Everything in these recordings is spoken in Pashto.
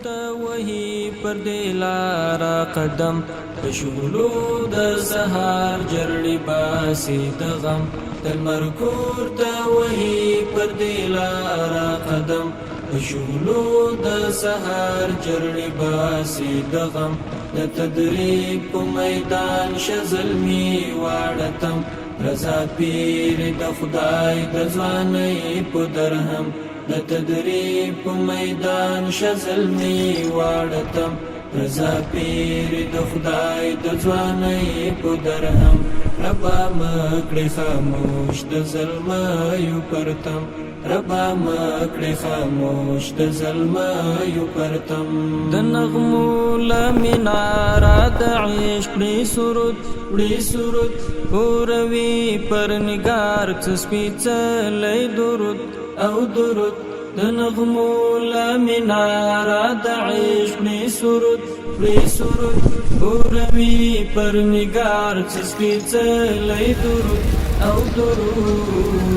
ته وهي پر دې لاره قدم په شغلو د سهار جرړې باسي د غم د لمر کور ته وهي پر دې لاره قدم په شغلو د سهار جرړې باسي د غم د تدریب په میدان شزلمي واړتم رضا پیر د خدای د ځوانۍ په درهم د تدریب په میدان شزلمي واړتم رضا پیر د خدای د ځوانۍ په درهم ربا مکړې خاموش د ظلمایو پرتم ربا مکړې خاموش د ظلمایو پرتم د نغمو لمناره د عشق وړي سرود اوروي پر نگار څه سپېڅلی درود او درود د نغمو لمناره د عشق وړي سرود اوروي پر نگار څه سپېڅلی درود او درود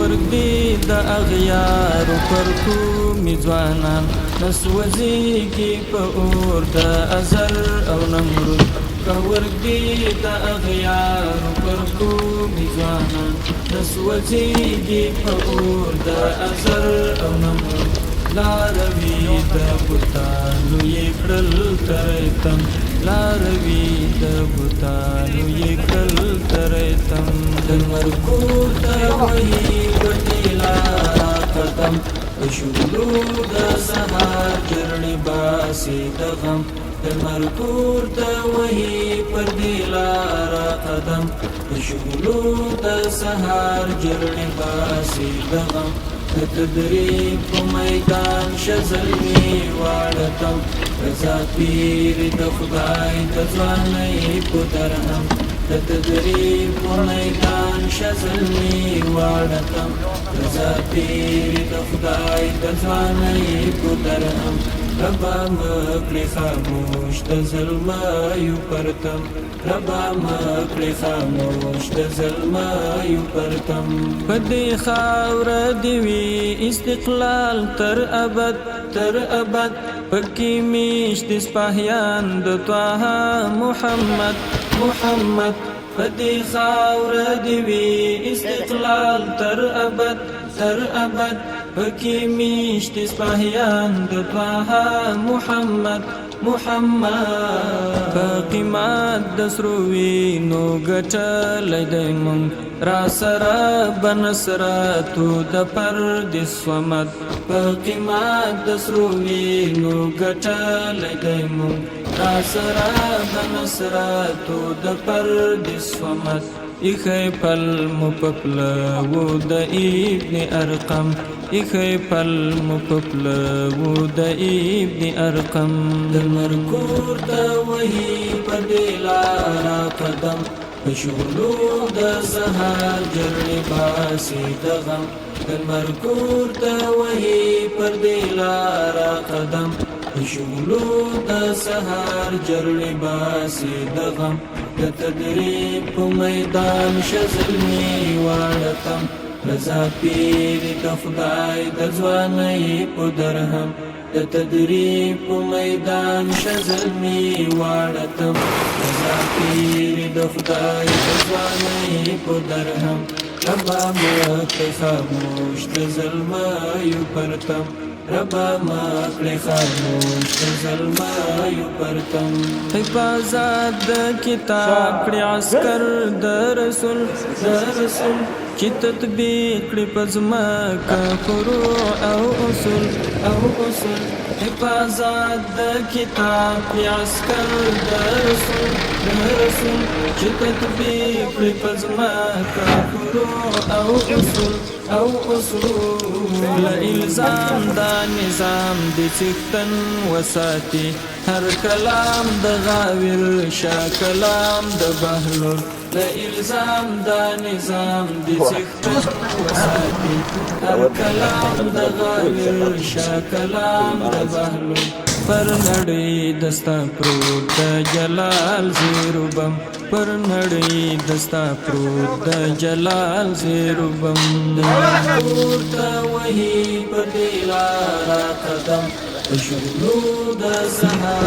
خورګ دی د اغیارو پر کومې ځوانان نسوځېږي په اور د ازل او نمرود خورګ دی د اغیارو پر کومې ځوانان نسوځېږي په اور د ازل او نمرود لاروي د بوتانو یې کړل ترتم لاروي د بوتانو یې کړل ترتم د لمر کور ته وهي پر دې لاره قدم په شغلو د سهار جرړې باسي د غم د لمر کور ته وهي پر دې لاره قدم په شغلو د سهار جرړې باسي د غم د تدریب په میدان شزلمي واړتم رضا پیر د خدای د ځوانۍ په درهم د تدریب په میدان شزلمي واړتم رضا پیر د خدای د ځوانۍ په درهم ربا مکړې خاموش د ظلمایو پرتم ربا مکړې خاموش د ظلمایو پرتم په دې خاوره دې وي استقلال تر ابد پکې میشت سپاهیان د طه محمد په دې خاوره دې وي استقلال تر ابد پکې میشت سپاهیان د طه محمد په قیمت د سرو وینو ګټلی دی مونږ را سره بنصرتو د پردیس صمد په قیمت د سرو وینو ګټلی دی مونږ را سره بنصرتو د پردیس صمد ایخی پل مپپلو د ابن ارقم ایخی پل مپپلو د ابن ارقم د لمر کور ته وهي پر دې لاره قدم په شغلو د سهار جرړې باسي د غم د لمر کور ته وهي پر دې لاره قدم په شغلو د سهار جرړې باسي د غم د تدریب په میدان شزلمي واړتم رضا پیر د خدای د ځوانۍ په درهم د تدریب په میدان شزلمي واړتم رضا پیر د خدای د ځوانۍ په درهم ربا مکړې خاموش د ظلمایو پرتم ربا مکړې خاموش د ظلمایو پرتم حفاظت د کتاب کړي عسکر د رسول چې تطبیق کړي په ځمکه فروع او اصول حفاظت د کتاب کړي عسکر د رسول چې تطبیق کړي په ځمکه فروع او اصول لإلزام دا نظام دی چکتن وساتی هر کلام د غاویر شا کلام د بهلول لإلزام دا نظام دی چکتن وساتی هر کلام د غاویر شا کلام د بهلول پر نړۍ دستا پروت د جلال زیرو بم پر نړۍ دستا پروت د جلال زیرو بم پورته وهي پر دې لاره قدم شغلو د سحر